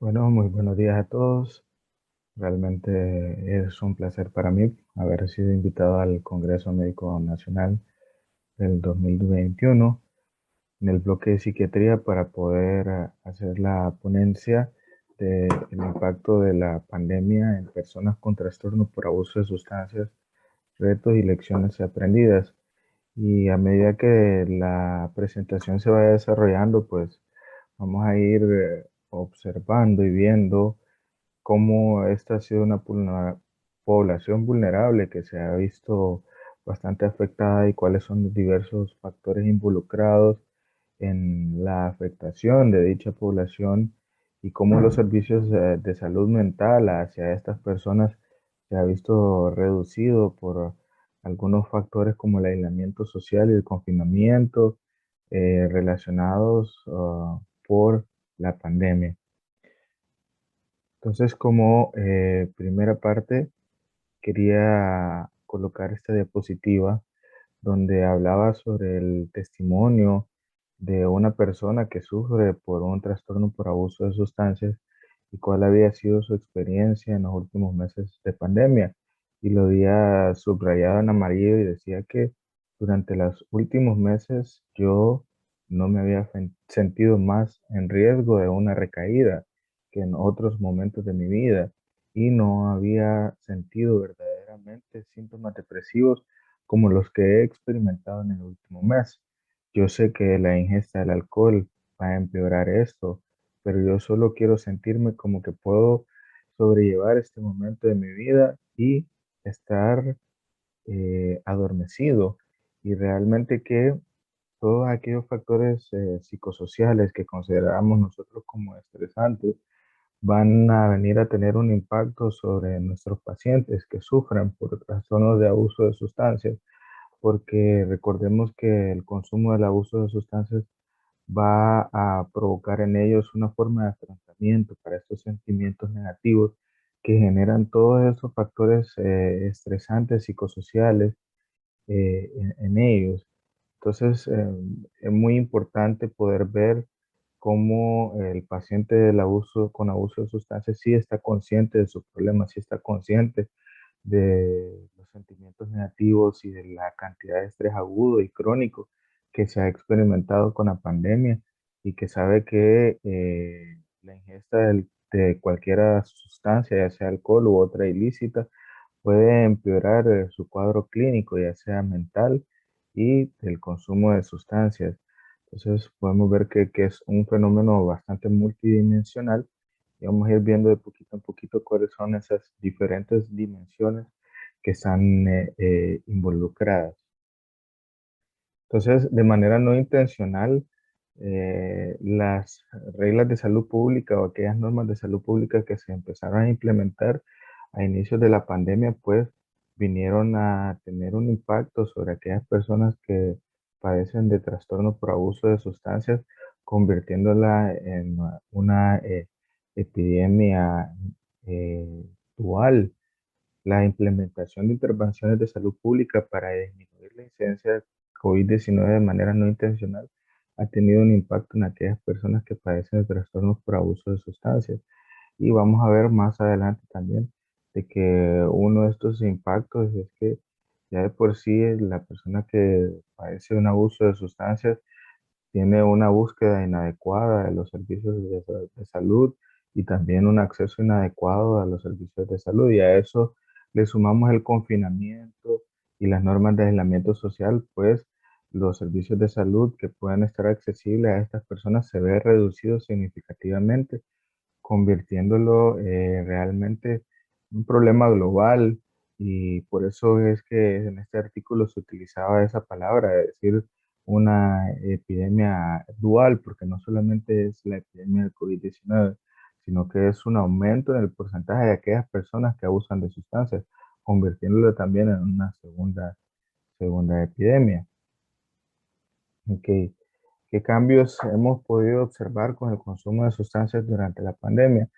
Bueno, muy buenos días a todos. Realmente es un placer para mí haber sido invitado al Congreso Médico Nacional del 2021 en el bloque de psiquiatría para poder hacer la ponencia del impacto de la pandemia en personas con trastorno por abuso de sustancias, retos y lecciones aprendidas. Y a medida que la presentación se vaya desarrollando, pues vamos a ir observando y viendo cómo esta ha sido una población vulnerable que se ha visto bastante afectada y cuáles son los diversos factores involucrados en la afectación de dicha población y cómo los servicios de salud mental hacia estas personas se ha visto reducido por algunos factores como el aislamiento social y el confinamiento relacionados por la pandemia. Entonces, como primera parte, quería colocar esta diapositiva donde hablaba sobre el testimonio de una persona que sufre por un trastorno por abuso de sustancias y cuál había sido su experiencia en los últimos meses de pandemia. Y lo había subrayado en amarillo y decía que durante los últimos meses yo no me había sentido más en riesgo de una recaída que en otros momentos de mi vida y no había sentido verdaderamente síntomas depresivos como los que he experimentado en el último mes. Yo sé que la ingesta del alcohol va a empeorar esto, pero yo solo quiero sentirme como que puedo sobrellevar este momento de mi vida y estar adormecido. Y realmente que todos aquellos factores psicosociales que consideramos nosotros como estresantes van a venir a tener un impacto sobre nuestros pacientes que sufren por trastornos de abuso de sustancias, porque recordemos que el consumo del abuso de sustancias va a provocar en ellos una forma de afrontamiento para estos sentimientos negativos que generan todos estos factores estresantes psicosociales en ellos. Entonces, es muy importante poder ver cómo el paciente del abuso con abuso de sustancias sí está consciente de sus problemas, sí está consciente de los sentimientos negativos y de la cantidad de estrés agudo y crónico que se ha experimentado con la pandemia y que sabe que la ingesta de cualquier sustancia, ya sea alcohol u otra ilícita, puede empeorar su cuadro clínico, ya sea mental y del consumo de sustancias. Entonces podemos ver que es un fenómeno bastante multidimensional y vamos a ir viendo de poquito en poquito cuáles son esas diferentes dimensiones que están involucradas. Entonces, de manera no intencional, las reglas de salud pública o aquellas normas de salud pública que se empezaron a implementar a inicios de la pandemia, pues vinieron a tener un impacto sobre aquellas personas que padecen de trastorno por abuso de sustancias, convirtiéndola en una epidemia dual. La implementación de intervenciones de salud pública para disminuir la incidencia de COVID-19 de manera no intencional ha tenido un impacto en aquellas personas que padecen de trastornos por abuso de sustancias. Y vamos a ver más adelante también de que uno de estos impactos es que ya de por sí la persona que padece un abuso de sustancias tiene una búsqueda inadecuada de los servicios de salud y también un acceso inadecuado a los servicios de salud. Y a eso le sumamos el confinamiento y las normas de aislamiento social, pues los servicios de salud que puedan estar accesibles a estas personas se ve reducidos significativamente, convirtiéndolo realmente en un problema global. Y por eso es que en este artículo se utilizaba esa palabra, es decir, una epidemia dual, porque no solamente es la epidemia del COVID-19, sino que es un aumento en el porcentaje de aquellas personas que abusan de sustancias, convirtiéndolo también en una segunda epidemia. Ok. ¿Qué cambios hemos podido observar con el consumo de sustancias durante la pandemia?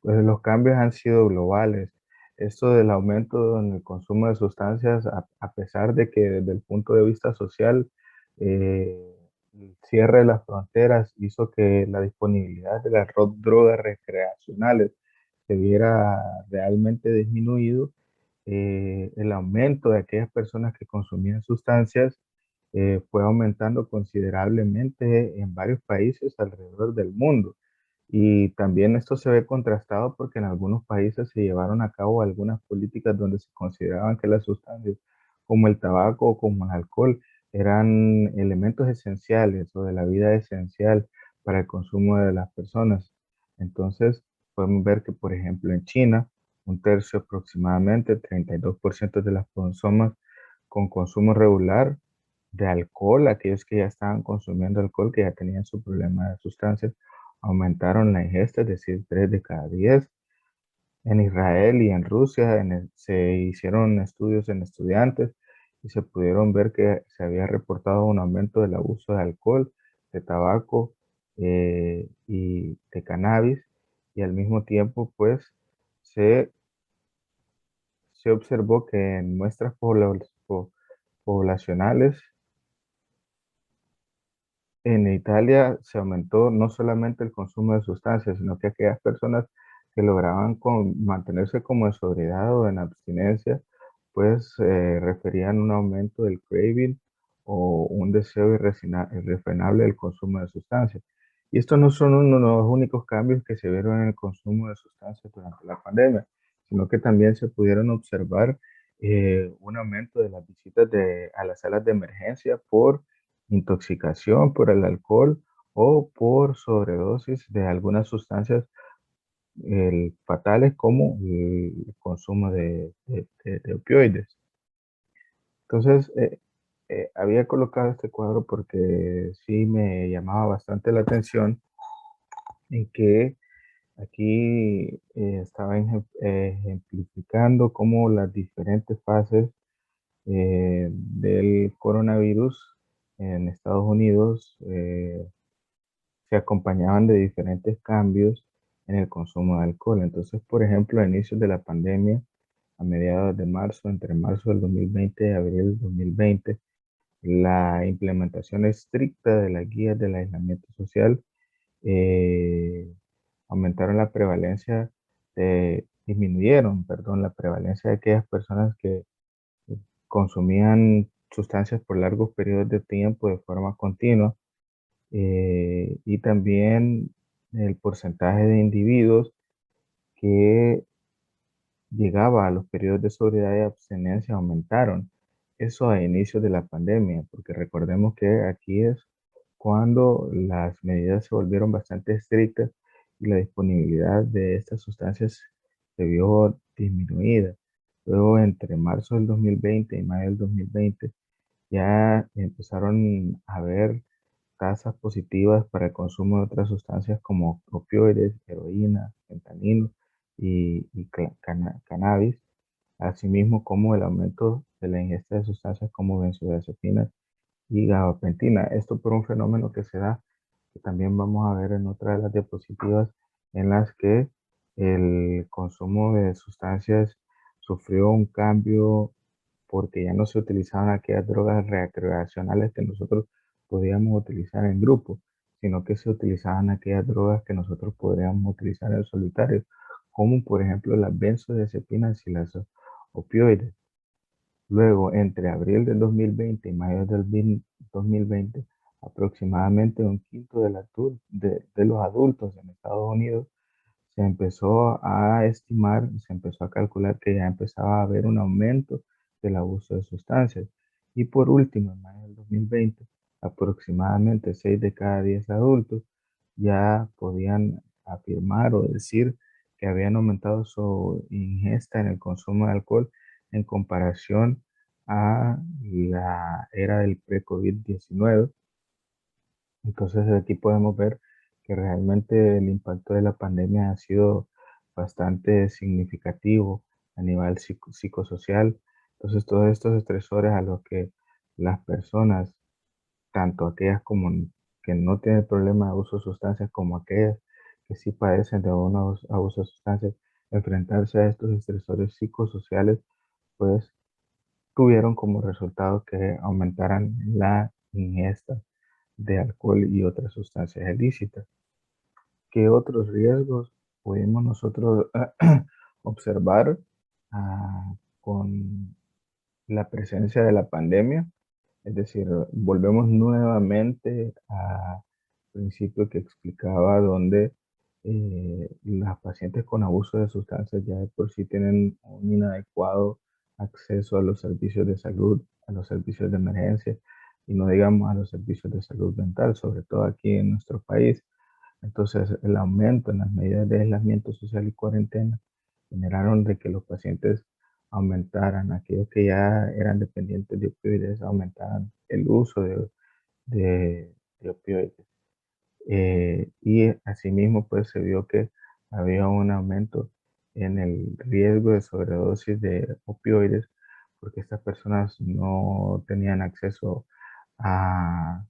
Pues los cambios han sido globales. Esto del aumento en el consumo de sustancias, a pesar de que desde el punto de vista social El cierre de las fronteras hizo que la disponibilidad de las drogas recreacionales se viera realmente disminuido. El aumento de aquellas personas que consumían sustancias fue aumentando considerablemente en varios países alrededor del mundo. Y también esto se ve contrastado porque en algunos países se llevaron a cabo algunas políticas donde se consideraban que las sustancias como el tabaco o como el alcohol eran elementos esenciales o de la vida esencial para el consumo de las personas. Entonces, podemos ver que, por ejemplo, en China, un tercio aproximadamente, 32% de las personas con consumo regular de alcohol, aquellos que ya estaban consumiendo alcohol, que ya tenían su problema de sustancias, aumentaron la ingesta, es decir, 3 de cada 10. En Israel y en Rusia se hicieron estudios en estudiantes y se pudieron ver que se había reportado un aumento del abuso de alcohol, de tabaco y de cannabis, y al mismo tiempo, pues, se, se observó que en muestras poblacionales en Italia se aumentó no solamente el consumo de sustancias, sino que aquellas personas que lograban mantenerse como en sobriedad o en abstinencia, pues referían un aumento del craving o un deseo irrefrenable del consumo de sustancias. Y estos no son uno de los únicos cambios que se vieron en el consumo de sustancias durante la pandemia, sino que también se pudieron observar un aumento de las visitas a las salas de emergencia por intoxicación por el alcohol o por sobredosis de algunas sustancias fatales como el consumo de opioides. Entonces, había colocado este cuadro porque sí me llamaba bastante la atención en que aquí estaba ejemplificando cómo las diferentes fases del coronavirus en Estados Unidos se acompañaban de diferentes cambios en el consumo de alcohol. Entonces, por ejemplo, a inicios de la pandemia, a mediados de marzo, entre marzo del 2020 y abril del 2020, la implementación estricta de las guías del aislamiento social eh, aumentaron la prevalencia, disminuyeron, perdón, la prevalencia de aquellas personas que consumían sustancias por largos periodos de tiempo de forma continua y también el porcentaje de individuos que llegaba a los periodos de sobriedad y abstinencia aumentaron. Eso a inicios de la pandemia, porque recordemos que aquí es cuando las medidas se volvieron bastante estrictas y la disponibilidad de estas sustancias se vio disminuida. Luego, entre marzo del 2020 y mayo del 2020, ya empezaron a haber tasas positivas para el consumo de otras sustancias como opioides, heroína, fentanilo y cannabis, asimismo como el aumento de la ingesta de sustancias como benzodiazepinas y gabapentina. Esto por un fenómeno que se da, que también vamos a ver en otra de las diapositivas, en las que el consumo de sustancias sufrió un cambio porque ya no se utilizaban aquellas drogas recreacionales que nosotros podíamos utilizar en grupo, sino que se utilizaban aquellas drogas que nosotros podríamos utilizar en solitario, como por ejemplo las benzodiazepinas y las opioides. Luego, entre abril del 2020 y mayo del 2020, aproximadamente un quinto de los adultos en Estados Unidos se empezó a estimar, se empezó a calcular que ya empezaba a haber un aumento del abuso de sustancias. Y por último, en mayo del 2020, aproximadamente 6 de cada 10 adultos ya podían afirmar o decir que habían aumentado su ingesta en el consumo de alcohol en comparación a la era del pre-COVID-19. Entonces aquí podemos ver que realmente el impacto de la pandemia ha sido bastante significativo a nivel psicosocial. Entonces todos estos estresores a los que las personas, tanto aquellas como que no tienen problema de abuso de sustancias como aquellas que sí padecen de un abuso de sustancias, enfrentarse a estos estresores psicosociales, pues tuvieron como resultado que aumentaran la ingesta de alcohol y otras sustancias ilícitas. ¿Qué otros riesgos pudimos nosotros observar con la presencia de la pandemia? Es decir, volvemos nuevamente al principio que explicaba donde las pacientes con abuso de sustancias ya de por sí tienen un inadecuado acceso a los servicios de salud, a los servicios de emergencia y no digamos a los servicios de salud mental, sobre todo aquí en nuestro país. Entonces, el aumento en las medidas de aislamiento social y cuarentena generaron de que los pacientes aumentaran, aquellos que ya eran dependientes de opioides, aumentaran el uso de opioides. Y asimismo, pues se vio que había un aumento en el riesgo de sobredosis de opioides, porque estas personas no tenían acceso a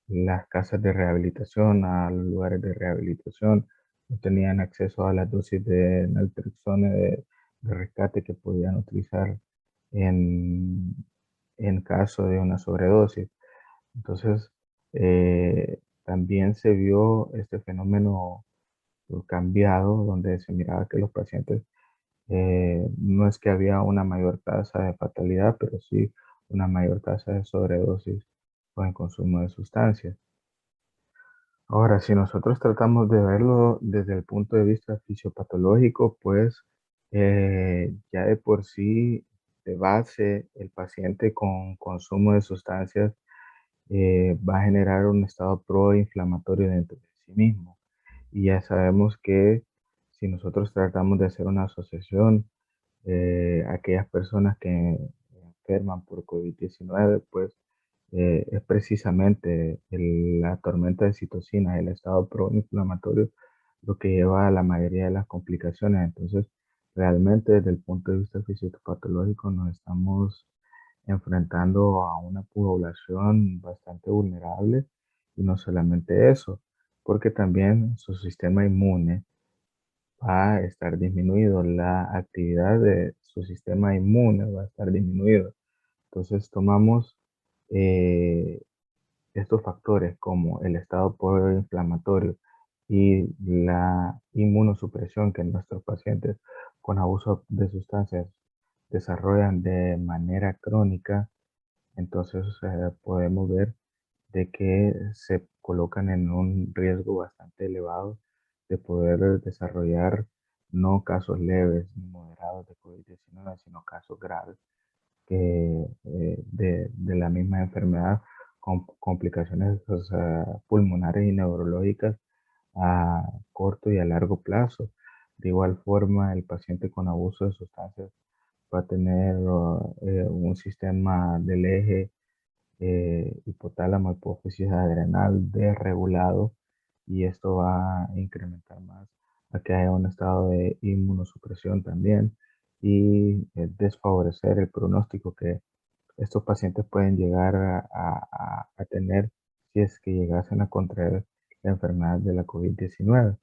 las casas de rehabilitación, a los lugares de rehabilitación, no tenían acceso a las dosis de naltrexone de rescate que podían utilizar en, en caso de una sobredosis. Entonces, también se vio este fenómeno cambiado, donde se miraba que los pacientes no es que había una mayor tasa de fatalidad, pero sí una mayor tasa de sobredosis con el consumo de sustancias. Ahora, si nosotros tratamos de verlo desde el punto de vista fisiopatológico, pues ya de por sí, de base, el paciente con consumo de sustancias va a generar un estado proinflamatorio dentro de sí mismo. Y ya sabemos que si nosotros tratamos de hacer una asociación, aquellas personas que enferman por COVID-19, pues es precisamente la tormenta de citocinas, el estado proinflamatorio, lo que lleva a la mayoría de las complicaciones. Entonces, realmente desde el punto de vista fisiopatológico nos estamos enfrentando a una población bastante vulnerable y no solamente eso, porque también su sistema inmune va a estar disminuido, la actividad de su sistema inmune va a estar disminuido. Entonces tomamos eh, estos factores como el estado proinflamatorio y la inmunosupresión que nuestros pacientes con abuso de sustancias desarrollan de manera crónica, entonces podemos ver de que se colocan en un riesgo bastante elevado de poder desarrollar no casos leves ni moderados de COVID-19, sino casos graves que, de la misma enfermedad con complicaciones, o sea, pulmonares y neurológicas a corto y a largo plazo. De igual forma, el paciente con abuso de sustancias va a tener un sistema del eje hipotálamo, hipófisis adrenal desregulado y esto va a incrementar más a que haya un estado de inmunosupresión también y desfavorecer el pronóstico que estos pacientes pueden llegar a tener si es que llegasen a contraer la enfermedad de la COVID-19.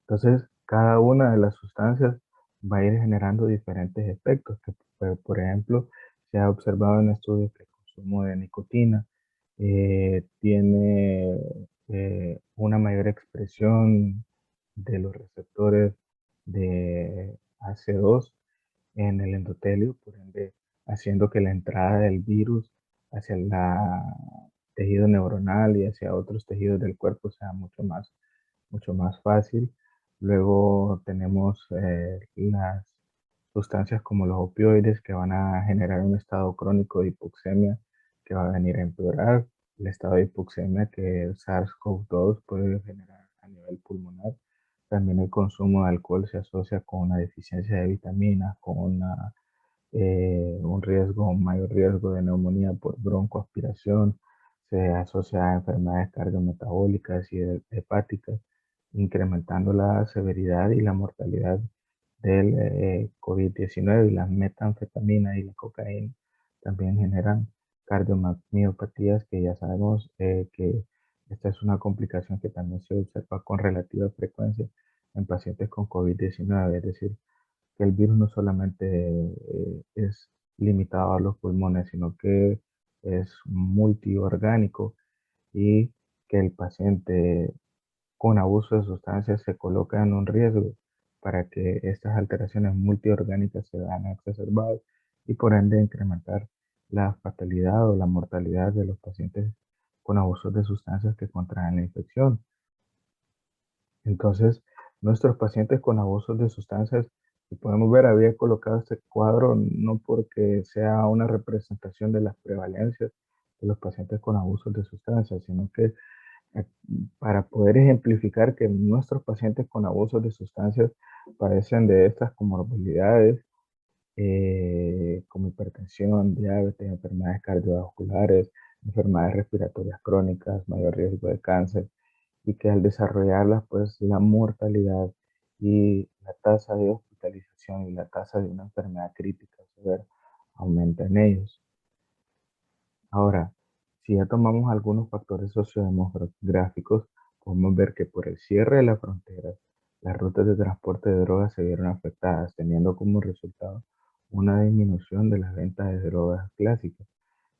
Entonces, cada una de las sustancias va a ir generando diferentes efectos, que por ejemplo, se ha observado en estudios que el consumo de nicotina tiene una mayor expresión de los receptores de AC2 en el endotelio, por ende, haciendo que la entrada del virus hacia el tejido neuronal y hacia otros tejidos del cuerpo sea mucho más fácil. Luego tenemos las sustancias como los opioides que van a generar un estado crónico de hipoxemia que va a venir a empeorar el estado de hipoxemia que el SARS-CoV-2 puede generar a nivel pulmonar. También el consumo de alcohol se asocia con una deficiencia de vitaminas, con un riesgo, un mayor riesgo de neumonía por broncoaspiración, se asocia a enfermedades cardiometabólicas y hepáticas, incrementando la severidad y la mortalidad del COVID-19 y las metanfetaminas y la cocaína también generan cardiomiopatías que ya sabemos que esta es una complicación que también se observa con relativa frecuencia en pacientes con COVID-19, es decir, que el virus no solamente es limitado a los pulmones, sino que es multiorgánico y que el paciente con abuso de sustancias se coloca en un riesgo para que estas alteraciones multiorgánicas se vean exacerbadas y por ende incrementar la fatalidad o la mortalidad de los pacientes con abuso de sustancias que contraen la infección. Entonces, nuestros pacientes con abusos de sustancias, si podemos ver, había colocado este cuadro no porque sea una representación de las prevalencias de los pacientes con abusos de sustancias, sino que eh, para poder ejemplificar que nuestros pacientes con abusos de sustancias padecen de estas comorbilidades, como hipertensión, diabetes, enfermedades cardiovasculares, enfermedades respiratorias crónicas, mayor riesgo de cáncer, y que al desarrollarlas, pues la mortalidad y la tasa de hospitalización y la tasa de una enfermedad crítica severa aumenta en ellos. Ahora, si ya tomamos algunos factores sociodemográficos, podemos ver que por el cierre de las fronteras, las rutas de transporte de drogas se vieron afectadas, teniendo como resultado una disminución de las ventas de drogas clásicas.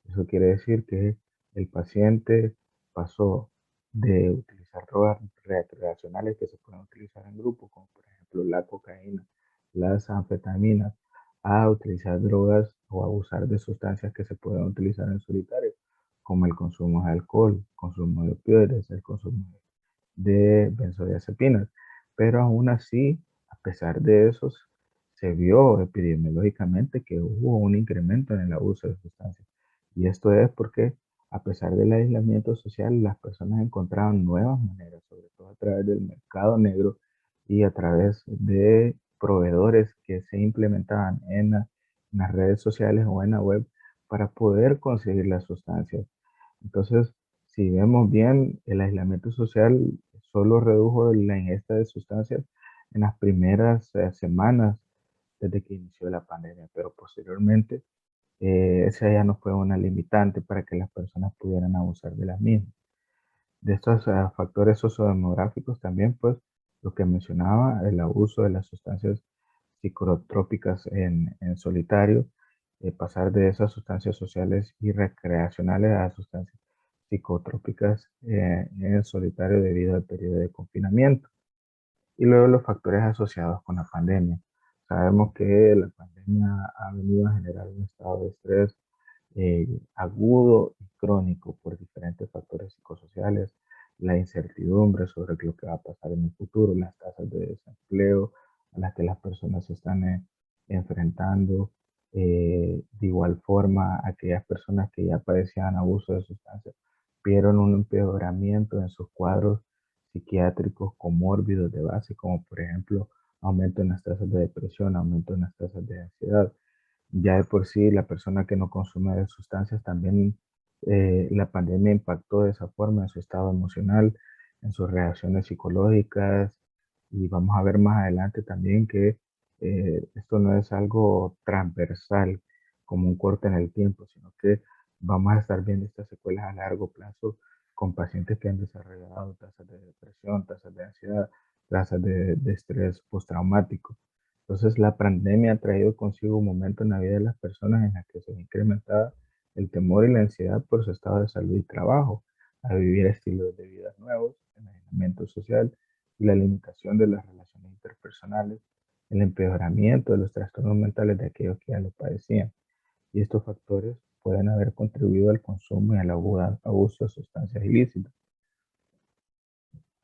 Eso quiere decir que el paciente pasó de utilizar drogas recreacionales que se pueden utilizar en grupo, como por ejemplo la cocaína, las anfetaminas, a utilizar drogas o abusar de sustancias que se pueden utilizar en solitario, como el consumo de alcohol, consumo de opioides, el consumo de benzodiazepinas. Pero aún así, a pesar de eso, se vio epidemiológicamente que hubo un incremento en el abuso de sustancias. Y esto es porque, a pesar del aislamiento social, las personas encontraban nuevas maneras, sobre todo a través del mercado negro y a través de proveedores que se implementaban en las redes sociales o en la web para poder conseguir las sustancias. Entonces, si vemos bien, el aislamiento social solo redujo la ingesta de sustancias en las primeras semanas desde que inició la pandemia, pero posteriormente esa ya no fue una limitante para que las personas pudieran abusar de las mismas. De estos factores sociodemográficos también, pues, lo que mencionaba, el abuso de las sustancias psicotrópicas en solitario, pasar de esas sustancias sociales y recreacionales a sustancias psicotrópicas en solitario debido al periodo de confinamiento. Y luego los factores asociados con la pandemia. Sabemos que la pandemia ha venido a generar un estado de estrés agudo y crónico por diferentes factores psicosociales, la incertidumbre sobre lo que va a pasar en el futuro, las tasas de desempleo a las que las personas se están enfrentando, de igual forma aquellas personas que ya padecían abuso de sustancias vieron un empeoramiento en sus cuadros psiquiátricos comórbidos de base, como por ejemplo aumento en las tasas de depresión, aumento en las tasas de ansiedad. Ya de por sí, la persona que no consume sustancias también, la pandemia impactó de esa forma en su estado emocional, en sus reacciones psicológicas, y vamos a ver más adelante también que esto no es algo transversal como un corte en el tiempo, sino que vamos a estar viendo estas secuelas a largo plazo con pacientes que han desarrollado tasas de depresión, tasas de ansiedad, tasas de estrés postraumático. Entonces, la pandemia ha traído consigo un momento en la vida de las personas en la que se incrementaba el temor y la ansiedad por su estado de salud y trabajo, a vivir estilos de vida nuevos, el aislamiento social y la limitación de las relaciones interpersonales, el empeoramiento de los trastornos mentales de aquellos que ya lo padecían. Y estos factores pueden haber contribuido al consumo y al abuso de sustancias ilícitas.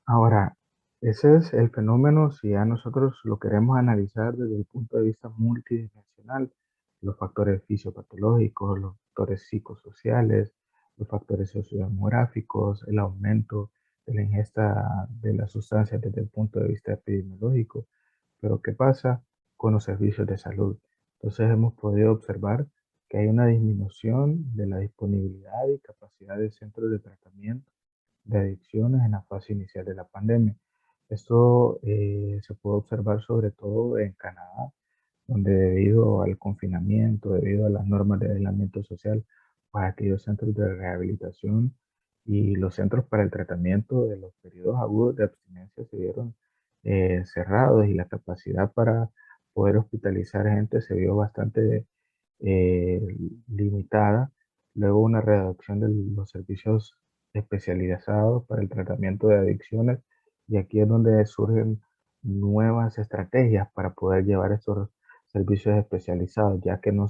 Ahora, ese es el fenómeno si ya nosotros lo queremos analizar desde el punto de vista multidimensional, los factores fisiopatológicos, los factores psicosociales, los factores sociodemográficos, el aumento de la ingesta de las sustancias desde el punto de vista epidemiológico. Pero ¿qué pasa con los servicios de salud? Entonces hemos podido observar que hay una disminución de la disponibilidad y capacidad de centros de tratamiento de adicciones en la fase inicial de la pandemia. Esto se puede observar sobre todo en Canadá, donde debido al confinamiento, debido a las normas de aislamiento social, para aquellos centros de rehabilitación y los centros para el tratamiento de los periodos agudos de abstinencia se vieron cerrados y la capacidad para poder hospitalizar gente se vio bastante eh, limitada. Luego una reducción de los servicios especializados para el tratamiento de adicciones, y aquí es donde surgen nuevas estrategias para poder llevar estos servicios especializados, ya que no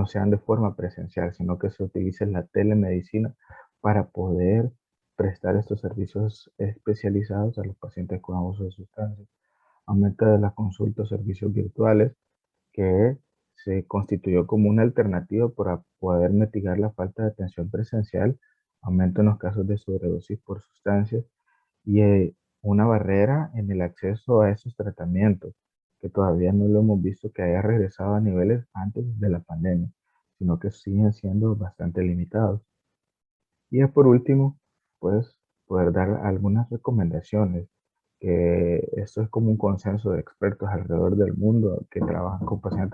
sean de forma presencial, sino que se utilice la telemedicina para poder prestar estos servicios especializados a los pacientes con abuso de sustancias. Aumento de las consultas, servicios virtuales, que se constituyó como una alternativa para poder mitigar la falta de atención presencial, aumento en los casos de sobredosis por sustancias y una barrera en el acceso a esos tratamientos, que todavía no lo hemos visto que haya regresado a niveles antes de la pandemia, sino que siguen siendo bastante limitados. Y ya por último, pues poder dar algunas recomendaciones, que esto es como un consenso de expertos alrededor del mundo que trabajan con pacientes